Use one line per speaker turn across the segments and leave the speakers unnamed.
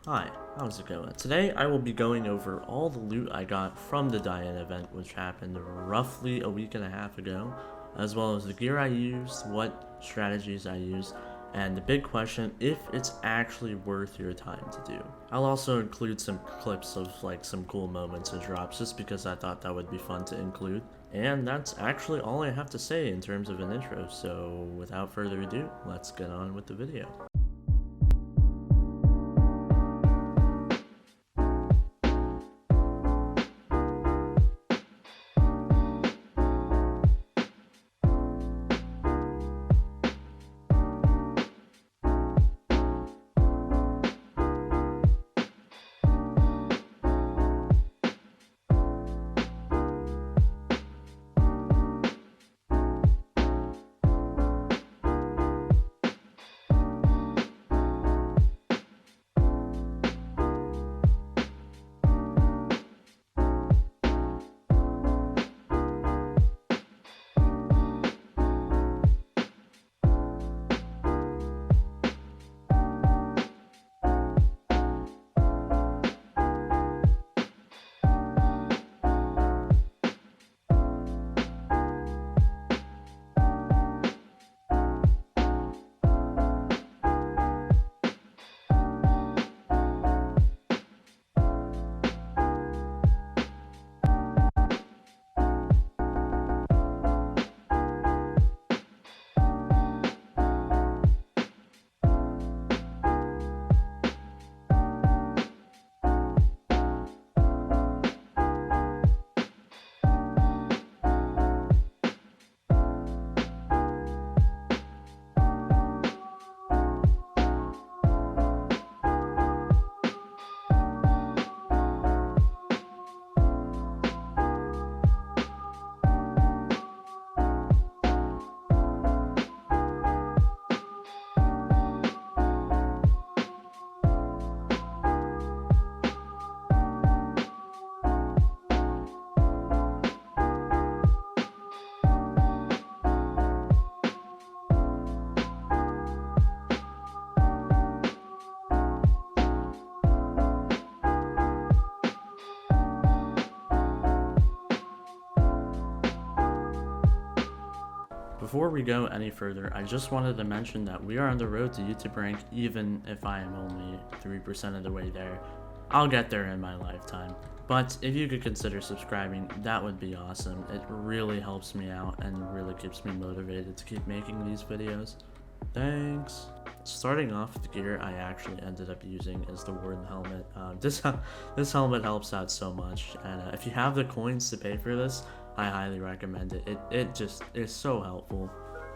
Hi, how's it going? Today I will be going over all the loot I got from the die-in event, which happened roughly a week and a half ago, as well as the gear I used, what strategies I used, and the big question, if it's actually worth your time to do. I'll also include some clips of some cool moments and drops just because I thought that would be fun to include. And that's actually all I have to say in terms of an intro, so without further ado, let's get on with the video. Before we go any further, I just wanted to mention that we are on the road to YouTube rank, even if I am only 3% of the way there. I'll get there in my lifetime. But if you could consider subscribing, that would be awesome. It really helps me out and really keeps me motivated to keep making these videos. Thanks! Starting off with the gear I actually ended up using is the Warden helmet. This helmet helps out so much, and if you have the coins to pay for this, I highly recommend it. It just is so helpful.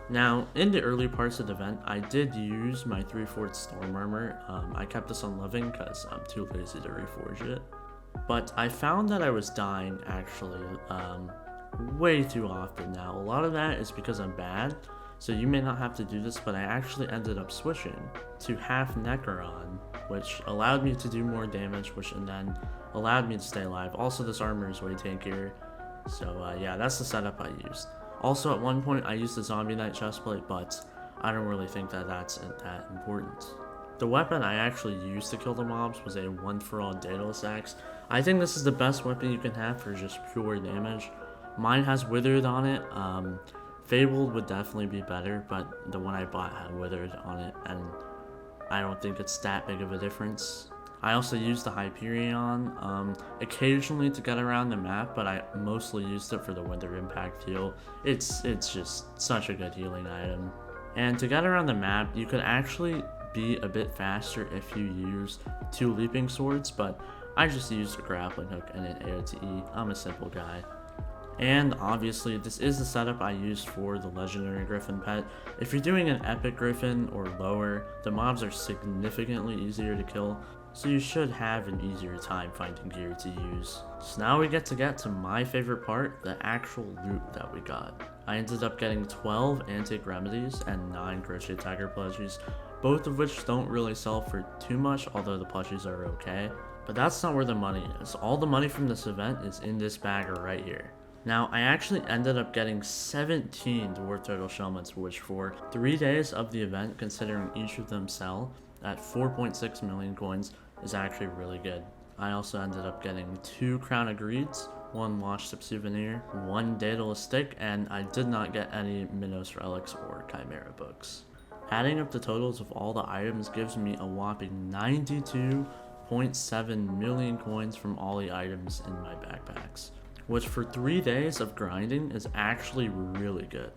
Now, in the early parts of the event, I did use my 3/4 Storm Armor. I kept this on living because I'm too lazy to reforge it. But I found that I was dying actually way too often now. A lot of that is because I'm bad, so you may not have to do this, but I actually ended up switching to half Necron, which allowed me to do more damage, and then allowed me to stay alive. Also, this armor is way tankier. So yeah, that's the setup I used. Also, at one point I used the Zombie Knight chestplate, but I don't really think that that's that important. The weapon I actually used to kill the mobs was a one-for-all Daedalus axe. I think this is the best weapon you can have for just pure damage. Mine has Withered on it. Fabled would definitely be better, but the one I bought had Withered on it, and I don't think it's that big of a difference. I also used the Hyperion occasionally to get around the map, but I mostly used it for the Winter Impact heal. It's just such a good healing item. And to get around the map, you could actually be a bit faster if you use 2 leaping swords, but I just used a grappling hook and an AoE. I'm a simple guy. And obviously, this is the setup I used for the legendary griffin pet. If you're doing an epic griffin or lower, the mobs are significantly easier to kill, so you should have an easier time finding gear to use. So now we get to my favorite part, the actual loot that we got. I ended up getting 12 antique remedies and 9 crochet tiger plushies, both of which don't really sell for too much, although the plushies are okay. But that's not where the money is. All the money from this event is in this bag right here. Now, I actually ended up getting 17 Dwarf Turtle Shellments, which for 3 days of the event, considering each of them sell at 4.6 million coins, is actually really good. I also ended up getting 2 Crown of Greeds, 1 Washed Up Souvenir, 1 Daedalus Stick, and I did not get any Minos Relics or Chimera Books. Adding up the totals of all the items gives me a whopping 92.7 million coins from all the items in my backpacks, which for 3 days of grinding is actually really good.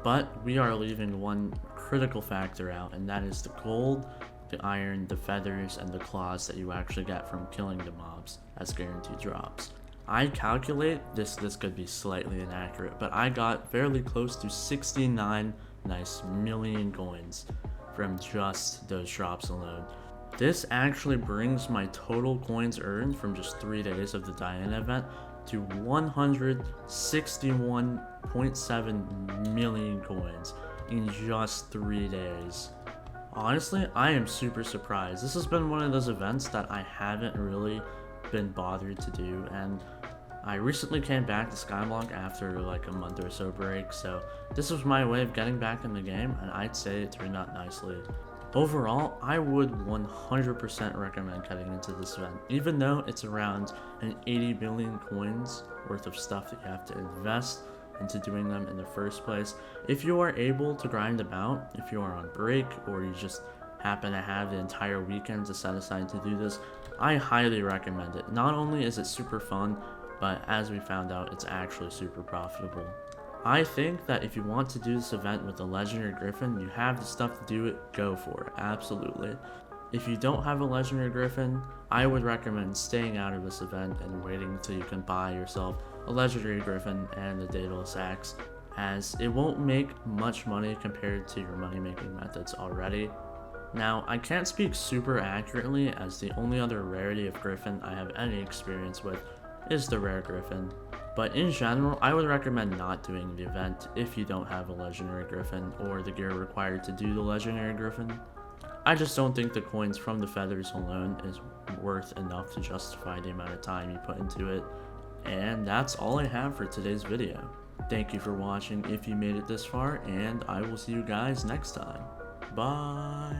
But we are leaving one critical factor out, and that is the gold, the iron, the feathers, and the claws that you actually get from killing the mobs as guaranteed drops. I calculate this could be slightly inaccurate, but I got fairly close to 69 nice million coins from just those drops alone. This actually brings my total coins earned from just 3 days of the Diana event to 161.7 million coins in just 3 days. Honestly, I am super surprised. This has been one of those events that I haven't really been bothered to do, and I recently came back to Skyblock after like a month or so break, so this was my way of getting back in the game, and I'd say it turned out nicely. Overall, I would 100% recommend getting into this event, even though it's around an 80 billion coins worth of stuff that you have to invest into doing them in the first place. If you are able to grind them out, if you are on break, or you just happen to have the entire weekend to set aside to do this, I highly recommend it. Not only is it super fun, but as we found out, it's actually super profitable. I think that if you want to do this event with a legendary griffin, you have the stuff to do it, go for it, absolutely. If you don't have a legendary griffin, I would recommend staying out of this event and waiting until you can buy yourself a legendary griffin and the Daedalus axe, as it won't make much money compared to your money making methods already. Now, I can't speak super accurately, as the only other rarity of griffin I have any experience with is the rare griffin, but in general, I would recommend not doing the event if you don't have a legendary griffin or the gear required to do the legendary griffin. I just don't think the coins from the feathers alone is worth enough to justify the amount of time you put into it. And that's all I have for today's video. Thank you for watching if you made it this far, and I will see you guys next time. Bye!